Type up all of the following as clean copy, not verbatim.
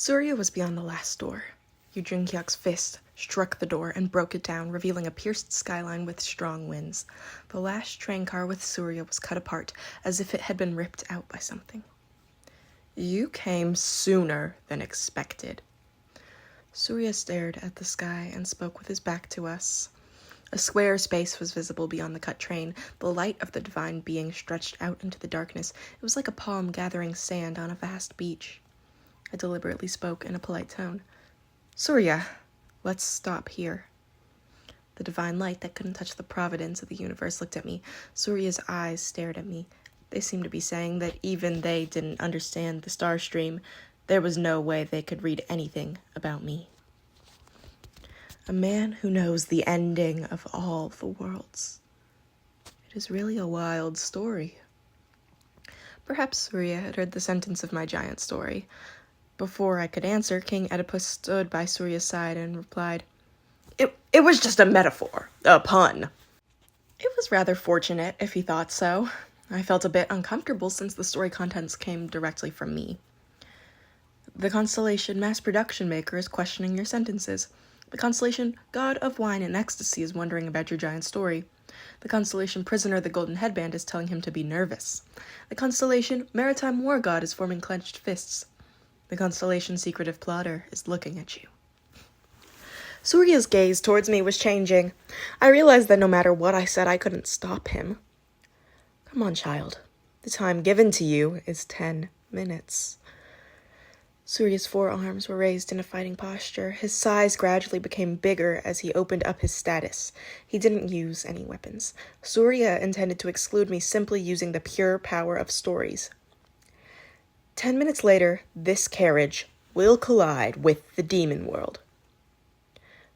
Surya was beyond the last door. Yujin-kyuk's fist struck the door and broke it down, revealing a pierced skyline with strong winds. The last train car with Surya was cut apart, as if it had been ripped out by something. "You came sooner than expected." Surya stared at the sky and spoke with his back to us. A square space was visible beyond the cut train, the light of the divine being stretched out into the darkness. It was like a palm gathering sand on a vast beach. I deliberately spoke in a polite tone. "Surya, let's stop here." The divine light that couldn't touch the providence of the universe looked at me. Surya's eyes stared at me. They seemed to be saying that even they didn't understand the star stream. There was no way they could read anything about me. A man who knows the ending of all the worlds. It is really a wild story. Perhaps Surya had heard the sentence of my giant story. Before I could answer, King Oedipus stood by Surya's side and replied, It was just a metaphor, a pun." It was rather fortunate if he thought so. I felt a bit uncomfortable since the story contents came directly from me. "The constellation mass production maker is questioning your sentences. The constellation god of wine and ecstasy is wondering about your giant story. The constellation prisoner of the golden headband is telling him to be nervous. The constellation maritime war god is forming clenched fists. The constellation secretive plotter is looking at you." Surya's gaze towards me was changing. I realized that no matter what I said, I couldn't stop him. "Come on, child. The time given to you is 10 minutes. Surya's forearms were raised in a fighting posture. His size gradually became bigger as he opened up his status. He didn't use any weapons. Surya intended to exclude me simply using the pure power of stories. 10 minutes later, this carriage will collide with the demon world.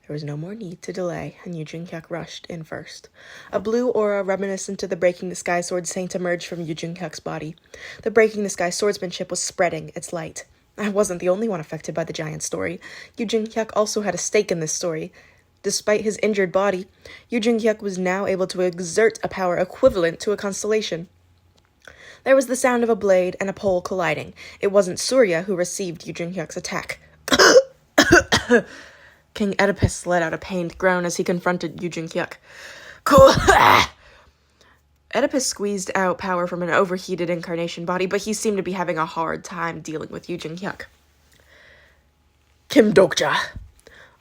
There was no more need to delay, and Yujin-kyuk rushed in first. A blue aura reminiscent of the Breaking the Sky sword saint emerged from Yujin-kyuk's body. The Breaking the Sky swordsmanship was spreading its light. I wasn't the only one affected by the giant story. Yujin-kyuk also had a stake in this story. Despite his injured body, Yujin-kyuk was now able to exert a power equivalent to a constellation. There was the sound of a blade and a pole colliding. It wasn't Surya who received Yujin-kyuk's attack. King Oedipus let out a pained groan as he confronted Yujin-kyuk. Oedipus squeezed out power from an overheated incarnation body, but he seemed to be having a hard time dealing with Yujin-kyuk. "Kim Dokja!"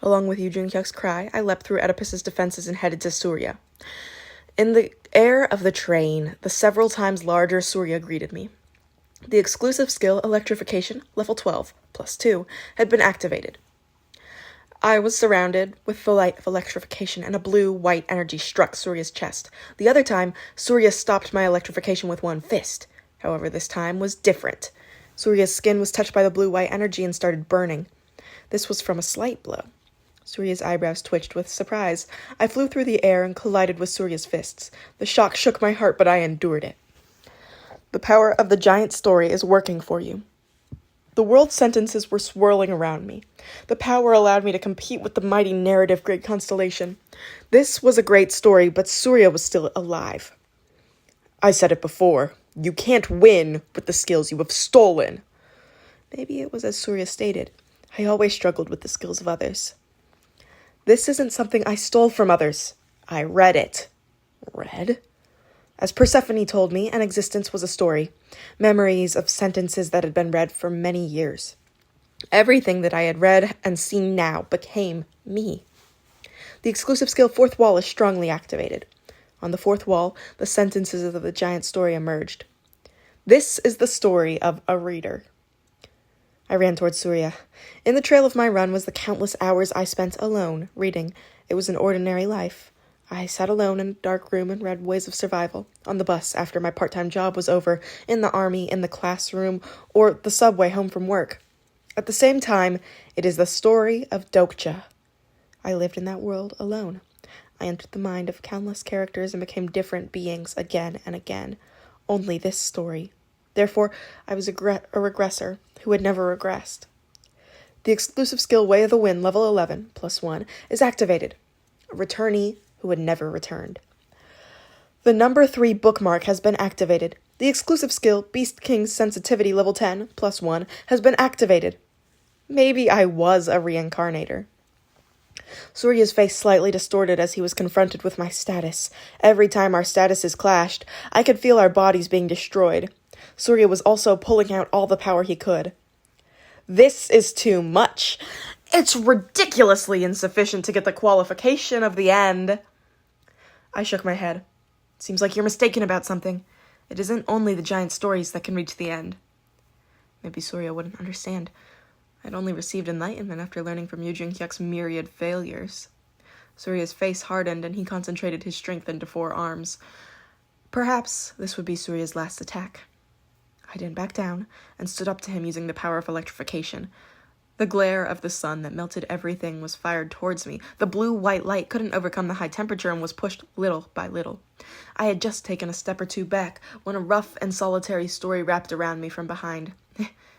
Along with Yujin-kyuk's cry, I leapt through Oedipus's defenses and headed to Surya. In the air of the train, the several times larger Surya greeted me. The exclusive skill Electrification, level 12, plus 2, had been activated. I was surrounded with the light of electrification, and a blue-white energy struck Surya's chest. The other time, Surya stopped my electrification with one fist. However, this time was different. Surya's skin was touched by the blue-white energy and started burning. This was from a slight blow. Surya's eyebrows twitched with surprise. I flew through the air and collided with Surya's fists. The shock shook my heart, but I endured it. The power of the giant story is working for you. The world sentences were swirling around me. The power allowed me to compete with the mighty narrative great constellation. This was a great story, but Surya was still alive. I said it before. You can't win with the skills you have stolen. Maybe it was as Surya stated. I always struggled with the skills of others. This isn't something I stole from others. I read it. Read? As Persephone told me, an existence was a story. Memories of sentences that had been read for many years. Everything that I had read and seen now became me. The exclusive skill Fourth Wall is strongly activated. On the fourth wall, the sentences of the giant story emerged. This is the story of a reader. I ran towards Surya. In the trail of my run was the countless hours I spent alone, reading. It was an ordinary life. I sat alone in a dark room and read Ways of Survival, on the bus after my part-time job was over, in the army, in the classroom, or the subway home from work. At the same time, it is the story of Dokja. I lived in that world alone. I entered the mind of countless characters and became different beings again and again. Only this story. Therefore, I was a regressor who had never regressed. The exclusive skill Way of the Wind, level 11, plus 1, is activated. A returnee who had never returned. The number 3 bookmark has been activated. The exclusive skill Beast King's Sensitivity, level 10, plus 1, has been activated. Maybe I was a reincarnator. Surya's face slightly distorted as he was confronted with my status. Every time our statuses clashed, I could feel our bodies being destroyed. Surya was also pulling out all the power he could. This is too much. It's ridiculously insufficient to get the qualification of the end. I shook my head. Seems like you're mistaken about something. It isn't only the giant stories that can reach the end. Maybe Surya wouldn't understand. I'd only received enlightenment after learning from Yu Jin-hyuk's myriad failures. Surya's face hardened, and he concentrated his strength into 4 arms. Perhaps this would be Surya's last attack. I didn't back down, and stood up to him using the power of electrification. The glare of the sun that melted everything was fired towards me. The blue-white light couldn't overcome the high temperature and was pushed little by little. I had just taken a step or 2 back when a rough and solitary story wrapped around me from behind.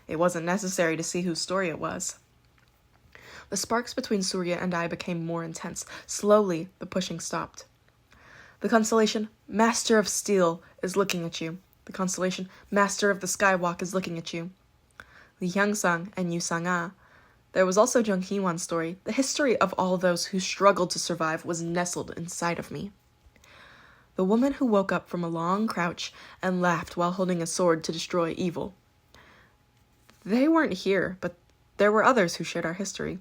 It wasn't necessary to see whose story it was. The sparks between Surya and I became more intense. Slowly, the pushing stopped. The constellation, Master of Steel, is looking at you. The constellation, Master of the Skywalk, is looking at you. Li Hyung-sung and Yu Sang-ah. There was also Jung Hee-won's story. The history of all those who struggled to survive was nestled inside of me. The woman who woke up from a long crouch and laughed while holding a sword to destroy evil. They weren't here, but there were others who shared our history.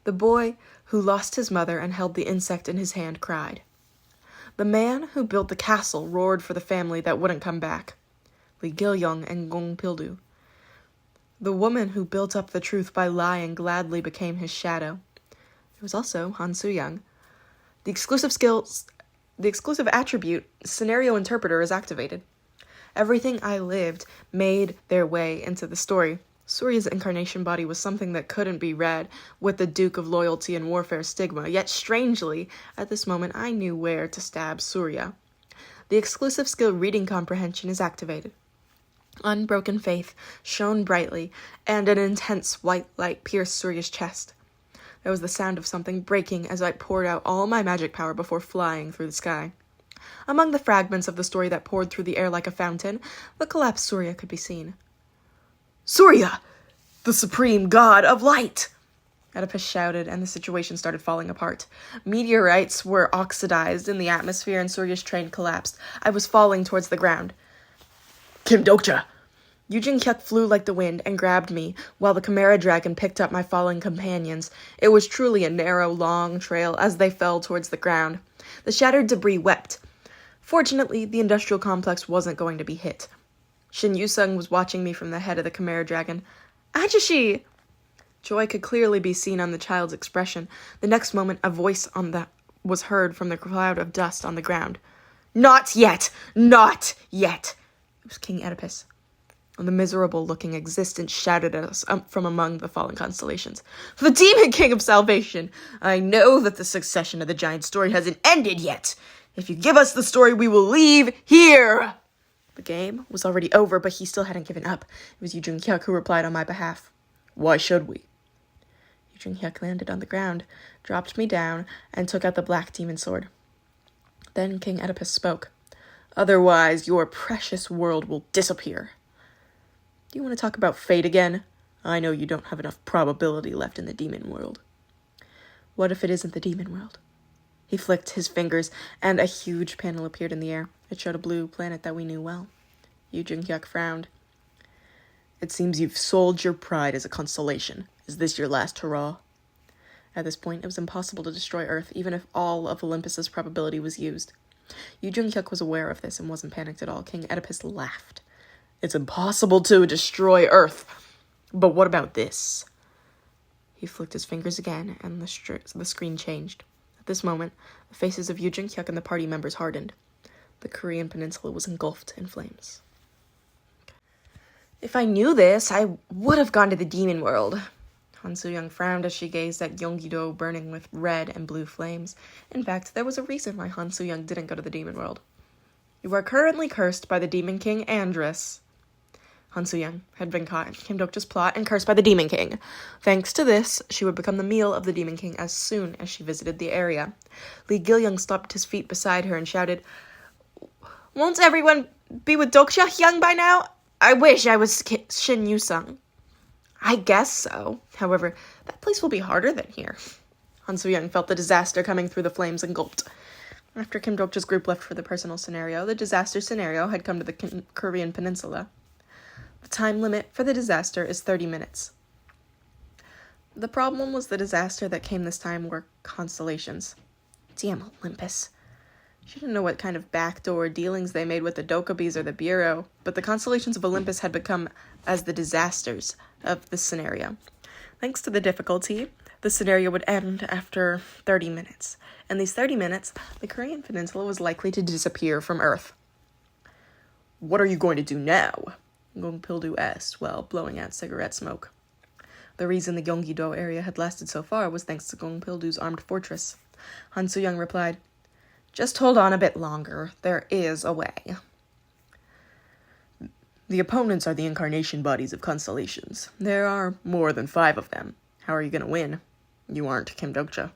The boy who lost his mother and held the insect in his hand cried. The man who built the castle roared for the family that wouldn't come back. Lee Gil-young and Gong Pil-du. The woman who built up the truth by lying gladly became his shadow. There was also Han Soo-young. The exclusive attribute, scenario interpreter, is activated. Everything I lived made their way into the story. Surya's incarnation body was something that couldn't be read with the Duke of Loyalty and Warfare stigma, yet strangely, at this moment I knew where to stab Surya. The exclusive skill reading comprehension is activated. Unbroken faith shone brightly, and an intense white light pierced Surya's chest. There was the sound of something breaking as I poured out all my magic power before flying through the sky. Among the fragments of the story that poured through the air like a fountain, the collapsed Surya could be seen. Surya! The supreme god of light! Oedipus shouted, and the situation started falling apart. Meteorites were oxidized in the atmosphere, and Surya's train collapsed. I was falling towards the ground. Kim Dokja! Yu Jin-hyuk flew like the wind and grabbed me, while the Chimera Dragon picked up my falling companions. It was truly a narrow, long trail as they fell towards the ground. The shattered debris wept. Fortunately, the industrial complex wasn't going to be hit. Shin Yu-sung was watching me from the head of the Chimera Dragon. Ajashi! Joy could clearly be seen on the child's expression. The next moment, a voice was heard from the cloud of dust on the ground. Not yet! Not yet! It was King Oedipus. The miserable-looking existence shouted at us from among the fallen constellations. The Demon King of Salvation! I know that the succession of the giant story hasn't ended yet! If you give us the story, we will leave here! The game was already over, but he still hadn't given up. It was Yu Jin-hyuk who replied on my behalf. Why should we? Yu Jin-hyuk landed on the ground, dropped me down, and took out the black demon sword. Then King Oedipus spoke. Otherwise, your precious world will disappear. Do you want to talk about fate again? I know you don't have enough probability left in the demon world. What if it isn't the demon world? He flicked his fingers, and a huge panel appeared in the air. It showed a blue planet that we knew well. Yu Jin-hyuk frowned. It seems you've sold your pride as a constellation. Is this your last hurrah? At this point, it was impossible to destroy Earth, even if all of Olympus's probability was used. Yu Jin-hyuk was aware of this and wasn't panicked at all. King Oedipus laughed. It's impossible to destroy Earth. But what about this? He flicked his fingers again, and the screen changed. At this moment, the faces of Yu Jin-hyuk and the party members hardened. The Korean Peninsula was engulfed in flames. If I knew this, I would have gone to the demon world. Han Soo-young frowned as she gazed at Gyeonggi-do burning with red and blue flames. In fact, there was a reason why Han Soo-young didn't go to the demon world. You are currently cursed by the Demon King Andrus. Han Soo-young had been caught in Kim Dokja's plot and cursed by the Demon King. Thanks to this, she would become the meal of the Demon King as soon as she visited the area. Lee Gil-young stopped at his feet beside her and shouted, Won't everyone be with Dokja Hyung by now? I wish I was Shin Yu-sung. I guess so. However, that place will be harder than here. Han Soo-young felt the disaster coming through the flames and gulped. After Kim Dok-cha's group left for the personal scenario, the disaster scenario had come to the Korean Peninsula. The time limit for the disaster is 30 minutes. The problem was the disaster that came this time were constellations. Damn Olympus. She didn't know what kind of backdoor dealings they made with the Dokkaebis or the Bureau, but the constellations of Olympus had become as the disasters of this scenario. Thanks to the difficulty, the scenario would end after 30 minutes. In these 30 minutes, the Korean Peninsula was likely to disappear from Earth. "What are you going to do now?" Gong Pil-do asked while blowing out cigarette smoke. The reason the Gyeonggi-do area had lasted so far was thanks to Gong Pil-do's armed fortress. Han Soo-young replied, "Just hold on a bit longer. There is a way." "The opponents are the incarnation bodies of constellations. There are more than 5 of them. How are you going to win? You aren't Kim Dok-cha."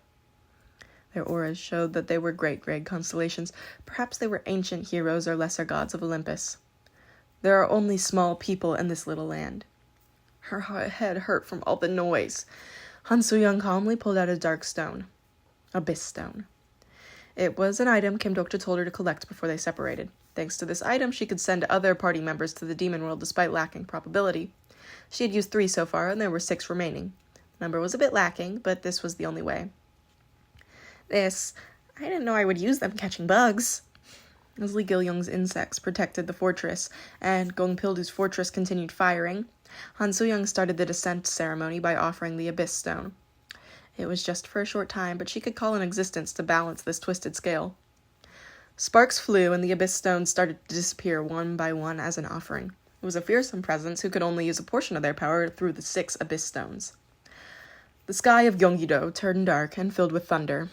Their auras showed that they were great constellations. Perhaps they were ancient heroes or lesser gods of Olympus. There are only small people in this little land. Her head hurt from all the noise. Han Soo-young calmly pulled out a dark stone. Abyss stone. It was an item Kim Dok-cha told her to collect before they separated. Thanks to this item, she could send other party members to the demon world despite lacking probability. She had used 3 so far, and there were 6 remaining. The number was a bit lacking, but this was the only way. I didn't know I would use them catching bugs. As Lee Gil-young's insects protected the fortress, and Gong Pil-do's fortress continued firing, Han Soo-young started the descent ceremony by offering the Abyss Stone. It was just for a short time, but she could call in existence to balance this twisted scale. Sparks flew, and the Abyss Stones started to disappear one by one as an offering. It was a fearsome presence who could only use a portion of their power through the 6 Abyss Stones. The sky of Gyeonggi-do turned dark and filled with thunder.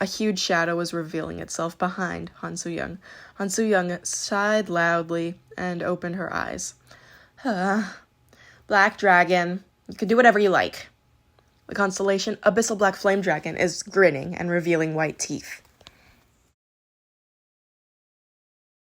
A huge shadow was revealing itself behind Han Soo-young. Han Soo-young sighed loudly and opened her eyes. Black Dragon, you can do whatever you like. The constellation Abyssal Black Flame Dragon is grinning and revealing white teeth.